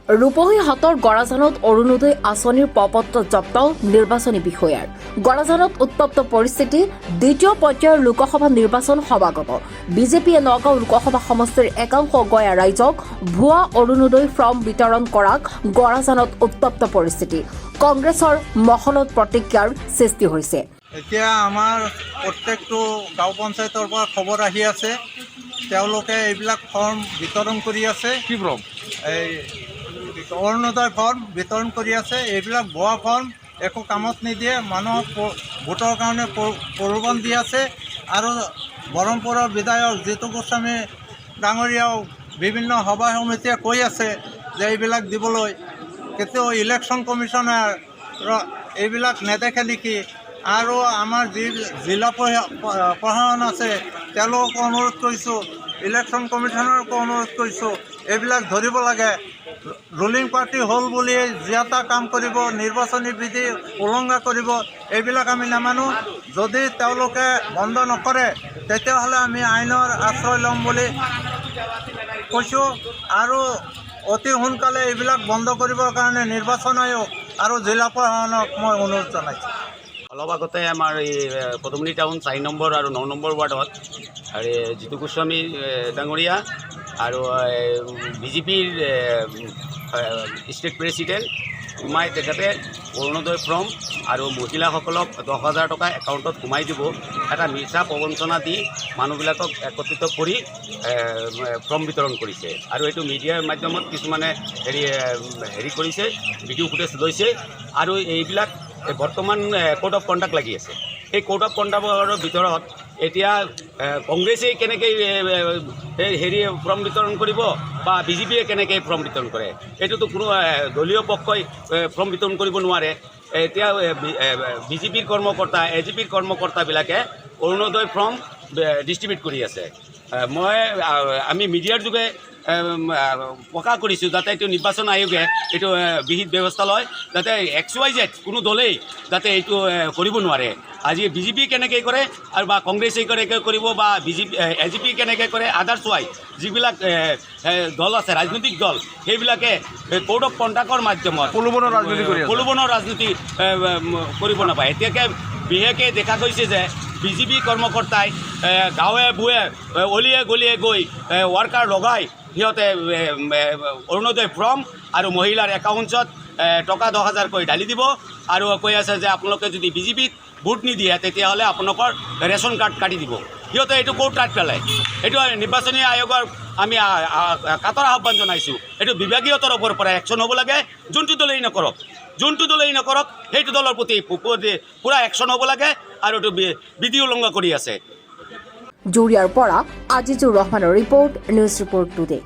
ৰূপহী হাতৰ গৰাজানত অৰুণোদয় আঁচনিৰ প্ৰপত্ৰ জব্দ নিৰ্বাচনী বিষয়াৰ গৰাজানত উত্তপ্ত পৰিস্থিতি দ্বিতীয় পৰ্যায়ৰ লোকসভা নিৰ্বাচন সমাগত বিজেপিয়ে নগাঁও লোকসভা সমষ্টিৰ একাংশ গয়া ৰাইজক ভুৱা অৰুণোদয় ফৰ্ম বিতৰণ কৰাক গৰাজানত উত্তপ্ত পৰিস্থিতি কংগ্ৰেছৰ মহলত প্ৰতিক্ৰিয়াৰ সৃষ্টি হৈছে। এতিয়া আমাৰ প্ৰত্যেকটো গাঁও পঞ্চায়তৰ পৰা খবৰ আহি আছে তেওঁলোকে এইবিলাক ফৰ্ম বিতৰণ কৰি আছে। কি ফৰ্ম? এই অৰুণোদয় ফৰ্ম বিতৰণ কৰি আছে। এইবিলাক ভুৱা ফৰ্ম, একো কামত নিদিয়ে, মানুহক ভোটৰ কাৰণে প্ৰলোভন দি আছে। আৰু বৰহমপুৰৰ বিধায়ক জিতু গোস্বামী ডাঙৰীয়াও বিভিন্ন সভা সমিতিয়ে কৈ আছে যে এইবিলাক দিবলৈ, কেতিয়াও ইলেকশ্যন কমিশ্যনাৰ এইবিলাক নেদেখে নেকি। আৰু আমাৰ যি জিলা প্ৰশাসন আছে তেওঁলোককো অনুৰোধ কৰিছোঁ, ইলেকশ্যন কমিশ্যনাৰকো অনুৰোধ কৰিছোঁ, এইবিলাক ধৰিব লাগে। ৰুলিং পাৰ্টি হ'ল বুলি যিটা কাম কৰিব, নিৰ্বাচনী বিধি উলংঘা কৰিব, এইবিলাক আমি নামানো। যদি তেওঁলোকে বন্ধ নকৰে তেতিয়াহ'লে আমি আইনৰ আশ্ৰয় ল'ম বুলি কৈছোঁ। আৰু অতি সোনকালে এইবিলাক বন্ধ কৰিবৰ কাৰণে নিৰ্বাচন আয়োগ আৰু জিলা প্ৰশাসনক মই অনুৰোধ জনাইছোঁ। অলপ আগতে আমাৰ এই পদুমনি টাউন 4 নম্বৰ আৰু 9 নম্বৰ ৱাৰ্ডত আৰু জিতু গোস্বামী ডাঙৰীয়া আৰু বিজেপিৰ ষ্টেট প্ৰেচিডেণ্ট সোমাই তেখেতে অৰুণোদয় ফৰ্ম আৰু মহিলাসকলক 10,000 টকা একাউণ্টত সোমাই দিব এটা মিছা প্ৰবঞ্চনা দি মানুহবিলাকক একত্ৰিত কৰি ফৰ্ম বিতৰণ কৰিছে। আৰু এইটো মিডিয়াৰ মাধ্যমত কিছুমানে হেৰি কৰিছে, ভিডিঅ' ফুটেজ লৈছে। আৰু এইবিলাক বৰ্তমান কোড অফ কণ্ডাক্ট লাগি আছে। এই কোড অফ কণ্ডাক্টৰ ভিতৰত এতিয়া কংগ্ৰেছে কেনেকৈ ফৰ্ম বিতৰণ কৰিব বা বিজেপিয়ে কেনেকৈ ফৰ্ম বিতৰণ কৰে, এইটোতো কোনো দলীয় পক্ষই ফৰ্ম বিতৰণ কৰিব নোৱাৰে। এতিয়া বিজেপিৰ কৰ্মকৰ্তা, এজিপিৰ কৰ্মকৰ্তাবিলাকে অৰুণোদয় ফৰ্ম ডিষ্ট্ৰিবিউট কৰি আছে। আমি মিডিয়াৰ যোগে প্ৰকাশ কৰিছোঁ যাতে এইটো নিৰ্বাচন আয়োগে এইটো বিহিত ব্যৱস্থা লয়, যাতে XYZ কোনো দলেই যাতে এইটো কৰিব নোৱাৰে। আজি বিজেপি কেনেকৈ কৰে আৰু বা কংগ্ৰেছে কেনেকৈ কৰিব বা এজিপি কেনেকৈ কৰে, আদাৰ্ছ ৱাইজ যিবিলাক দল আছে, ৰাজনৈতিক দল, সেইবিলাকে কোড অফ কণ্ডাক্টৰ মাধ্যমত প্ৰলোভনৰ ৰাজনীতি কৰিব নাপায়। এতিয়াকৈ বিশেষকৈ দেখা গৈছে যে বিজেপি কৰ্মকৰ্তাই গাঁৱে ভূঞে অলিয়ে গলিয়ে গৈ ৱাৰ্কাৰ লগাই সিহঁতে অৰুণোদয় ফৰ্ম আৰু মহিলাৰ একাউণ্টছত টকা 10,000কৈ ঢালি দিব আৰু কৈ আছে যে আপোনালোকে যদি বিজেপিত ভোট নিদিয়ে তেতিয়াহ'লে আপোনালোকৰ ৰেচন কাৰ্ড কাটি দিব। সিহঁতে এইটো ক'ত কাট পেলায়। এইটো নিৰ্বাচনী আয়োগৰ আমি কাটৰ আহ্বান জনাইছোঁ। এইটো বিভাগীয় তৰফৰ পৰা একশ্যন হ'ব লাগে। যোনটো দলেই নকৰক সেইটো দলৰ প্ৰতি পূৰা একশ্যন হ'ব লাগে। আৰু এইটো বিধি উলংঘা কৰি আছে। জুৰিয়াৰ পৰা আজিজুৰ ৰহমানৰ ৰিপৰ্ট, নিউজ ৰিপৰ্ট টুডে।